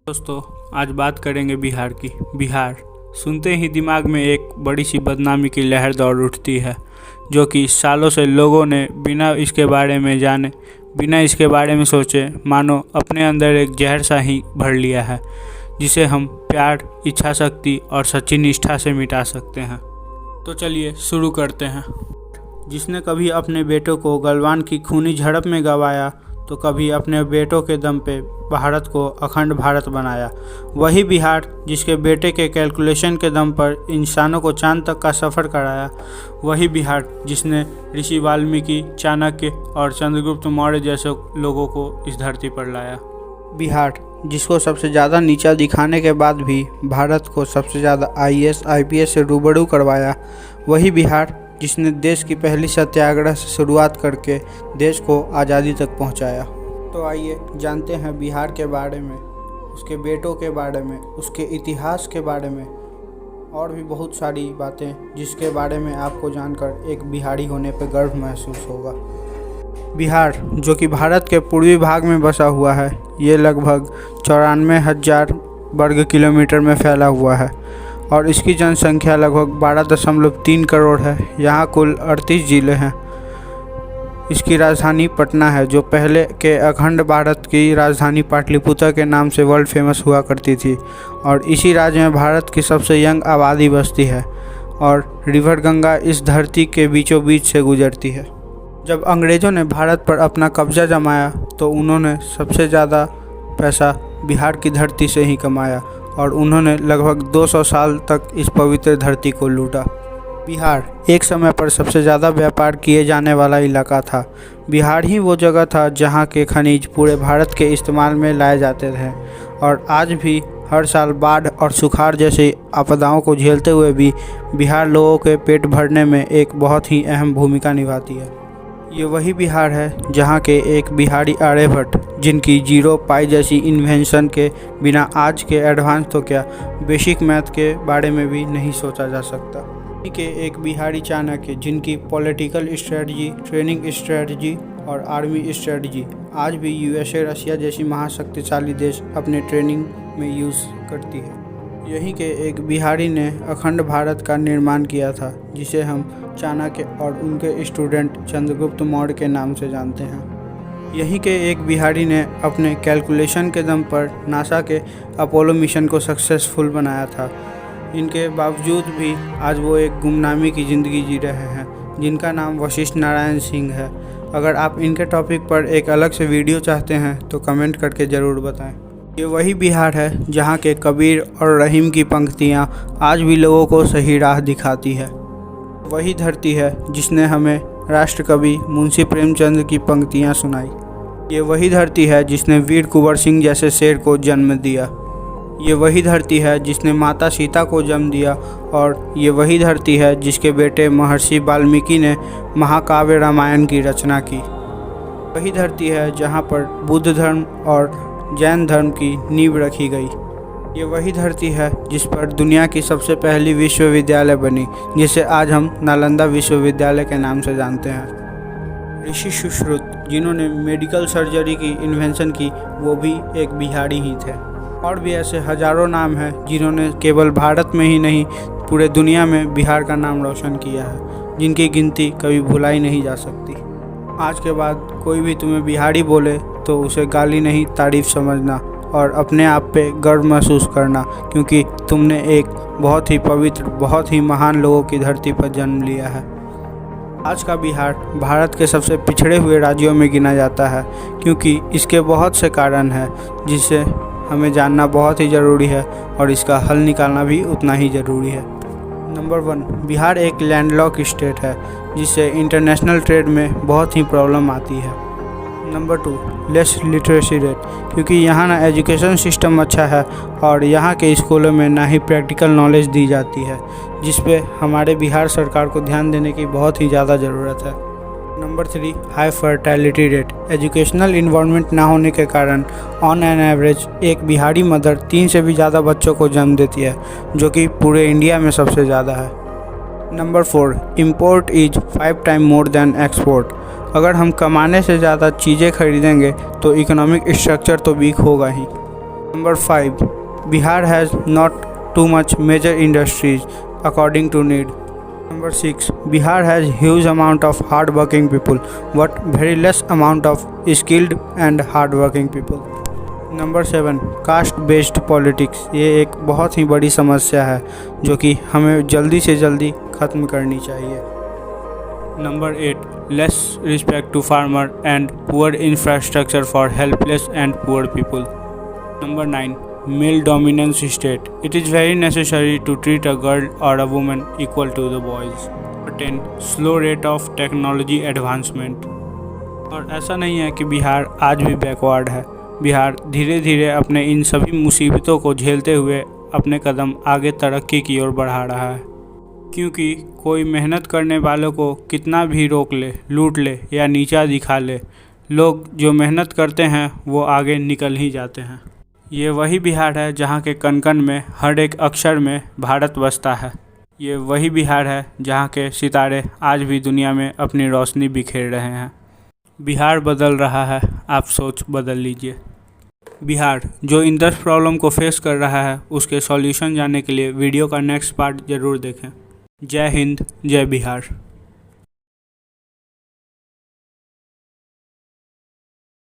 दोस्तों, आज बात करेंगे बिहार की। बिहार सुनते ही दिमाग में एक बड़ी सी बदनामी की लहर दौड़ उठती है, जो कि सालों से लोगों ने बिना इसके बारे में जाने, बिना इसके बारे में सोचे, मानो अपने अंदर एक जहर सा ही भर लिया है, जिसे हम प्यार, इच्छा शक्ति और सच्ची निष्ठा से मिटा सकते हैं। तो चलिए शुरू करते हैं। जिसने कभी अपने बेटों को गलवान की खूनी झड़प में गंवाया, तो कभी अपने बेटों के दम पे भारत को अखंड भारत बनाया। वही बिहार जिसके बेटे के कैलकुलेशन के दम पर इंसानों को चांद तक का सफ़र कराया। वही बिहार जिसने ऋषि वाल्मीकि, चाणक्य और चंद्रगुप्त मौर्य जैसे लोगों को इस धरती पर लाया। बिहार जिसको सबसे ज़्यादा नीचा दिखाने के बाद भी भारत को सबसे ज़्यादा IAS IPS से रूबरू करवाया। वही बिहार जिसने देश की पहली सत्याग्रह से शुरुआत करके देश को आज़ादी तक पहुंचाया। तो आइए जानते हैं बिहार के बारे में, उसके बेटों के बारे में, उसके इतिहास के बारे में और भी बहुत सारी बातें जिसके बारे में आपको जानकर एक बिहारी होने पर गर्व महसूस होगा। बिहार जो कि भारत के पूर्वी भाग में बसा हुआ है, ये लगभग 94,000 वर्ग किलोमीटर में फैला हुआ है और इसकी जनसंख्या लगभग 12.3 करोड़ है। यहाँ कुल 38 ज़िले हैं। इसकी राजधानी पटना है, जो पहले के अखंड भारत की राजधानी पाटलिपुत्र के नाम से वर्ल्ड फेमस हुआ करती थी। और इसी राज्य में भारत की सबसे यंग आबादी बसती है और रिवर गंगा इस धरती के बीचों बीच से गुजरती है। जब अंग्रेज़ों ने भारत पर अपना कब्जा जमाया, तो उन्होंने सबसे ज़्यादा पैसा बिहार की धरती से ही कमाया और उन्होंने लगभग 200 साल तक इस पवित्र धरती को लूटा। बिहार एक समय पर सबसे ज़्यादा व्यापार किए जाने वाला इलाका था। बिहार ही वो जगह था जहाँ के खनिज पूरे भारत के इस्तेमाल में लाए जाते थे और आज भी हर साल बाढ़ और सुखाड़ जैसी आपदाओं को झेलते हुए भी बिहार लोगों के पेट भरने में एक बहुत ही अहम भूमिका निभाती है। ये वही बिहार है जहाँ के एक बिहारी आर्यभट्ट, जिनकी जीरो पाई जैसी इन्वेंशन के बिना आज के एडवांस तो क्या बेसिक मैथ के बारे में भी नहीं सोचा जा सकता। के एक बिहारी चाणक्य, जिनकी पॉलिटिकल स्ट्रेटजी, ट्रेनिंग स्ट्रेटजी और आर्मी स्ट्रेटजी आज भी USA, रशिया जैसी महाशक्तिशाली देश अपने ट्रेनिंग में यूज़ करती है। यहीं के एक बिहारी ने अखंड भारत का निर्माण किया था, जिसे हम चाणक्य और उनके स्टूडेंट चंद्रगुप्त मौर्य के नाम से जानते हैं। यहीं के एक बिहारी ने अपने कैलकुलेशन के दम पर नासा के अपोलो मिशन को सक्सेसफुल बनाया था। इनके बावजूद भी आज वो एक गुमनामी की ज़िंदगी जी रहे हैं, जिनका नाम वशिष्ठ नारायण सिंह है। अगर आप इनके टॉपिक पर एक अलग से वीडियो चाहते हैं तो कमेंट करके ज़रूर बताएं। ये वही बिहार है जहाँ के कबीर और रहीम की पंक्तियाँ आज भी लोगों को सही राह दिखाती है। वही धरती है जिसने हमें राष्ट्रकवि मुंशी प्रेमचंद की पंक्तियाँ सुनाई। ये वही धरती है जिसने वीर कुंवर सिंह जैसे शेर को जन्म दिया। ये वही धरती है जिसने माता सीता को जन्म दिया और ये वही धरती है जिसके बेटे महर्षि वाल्मीकि ने महाकाव्य रामायण की रचना की। वही धरती है जहाँ पर बुद्ध धर्म और जैन धर्म की नींव रखी गई। ये वही धरती है जिस पर दुनिया की सबसे पहली विश्वविद्यालय बनी, जिसे आज हम नालंदा विश्वविद्यालय के नाम से जानते हैं। ऋषि सुश्रुत, जिन्होंने मेडिकल सर्जरी की इन्वेंशन की, वो भी एक बिहारी ही थे। और भी ऐसे हज़ारों नाम हैं जिन्होंने केवल भारत में ही नहीं पूरे दुनिया में बिहार का नाम रोशन किया है, जिनकी गिनती कभी भुलाई नहीं जा सकती। आज के बाद कोई भी तुम्हें बिहारी बोले तो उसे गाली नहीं, तारीफ समझना और अपने आप पे गर्व महसूस करना, क्योंकि तुमने एक बहुत ही पवित्र, बहुत ही महान लोगों की धरती पर जन्म लिया है। आज का बिहार भारत के सबसे पिछड़े हुए राज्यों में गिना जाता है, क्योंकि इसके बहुत से कारण हैं जिसे हमें जानना बहुत ही ज़रूरी है और इसका हल निकालना भी उतना ही ज़रूरी है। नंबर 1, बिहार एक लैंडलॉक स्टेट है, जिससे इंटरनेशनल ट्रेड में बहुत ही प्रॉब्लम आती है। नंबर 2, लेस लिटरेसी रेट, क्योंकि यहाँ ना एजुकेशन सिस्टम अच्छा है और यहाँ के स्कूलों में ना ही प्रैक्टिकल नॉलेज दी जाती है, जिस पे हमारे बिहार सरकार को ध्यान देने की बहुत ही ज़्यादा ज़रूरत है। Number 3, high fertility rate. Educational environment ना होने के कारण ऑन एन एवरेज एक बिहारी मदर 3 से भी ज़्यादा बच्चों को जन्म देती है, जो कि पूरे इंडिया में सबसे ज़्यादा है। Number 4, import is 5 time more than export. अगर हम कमाने से ज़्यादा चीज़ें खरीदेंगे तो इकोनॉमिक स्ट्रक्चर तो वीक होगा ही। Number 5. Bihar has not too much major industries according to need. Number 6. Bihar has huge amount of hard-working people, but very less amount of skilled and hard-working people. Number 7. Caste based politics, ये एक बहुत ही बड़ी समस्या है जो कि हमें जल्दी से जल्दी ख़त्म करनी चाहिए. Number 8. Less respect to farmer and poor infrastructure for helpless and poor people. Number 9. Male dominance state, it is very necessary to treat a girl और a woman equal to the boys. Number 10. Slow rate of technology advancement. और ऐसा नहीं है कि बिहार आज भी backward है. बिहार धीरे धीरे अपने इन सभी मुसीबतों को झेलते हुए अपने कदम आगे तरक्की की ओर बढ़ा रहा है, क्योंकि कोई मेहनत करने वालों को कितना भी रोक ले, लूट ले या नीचा दिखा ले, लोग जो मेहनत करते हैं वो आगे निकल ही जाते हैं. ये वही बिहार है जहाँ के कण कण में, हर एक अक्षर में भारत बसता है. ये वही बिहार है जहाँ के सितारे आज भी दुनिया में अपनी रोशनी बिखेर रहे हैं. बिहार बदल रहा है, आप सोच बदल लीजिए. बिहार जो इन 10 प्रॉब्लम को फेस कर रहा है उसके सॉल्यूशन जानने के लिए वीडियो का नेक्स्ट पार्ट ज़रूर देखें. जय हिंद, जय बिहार.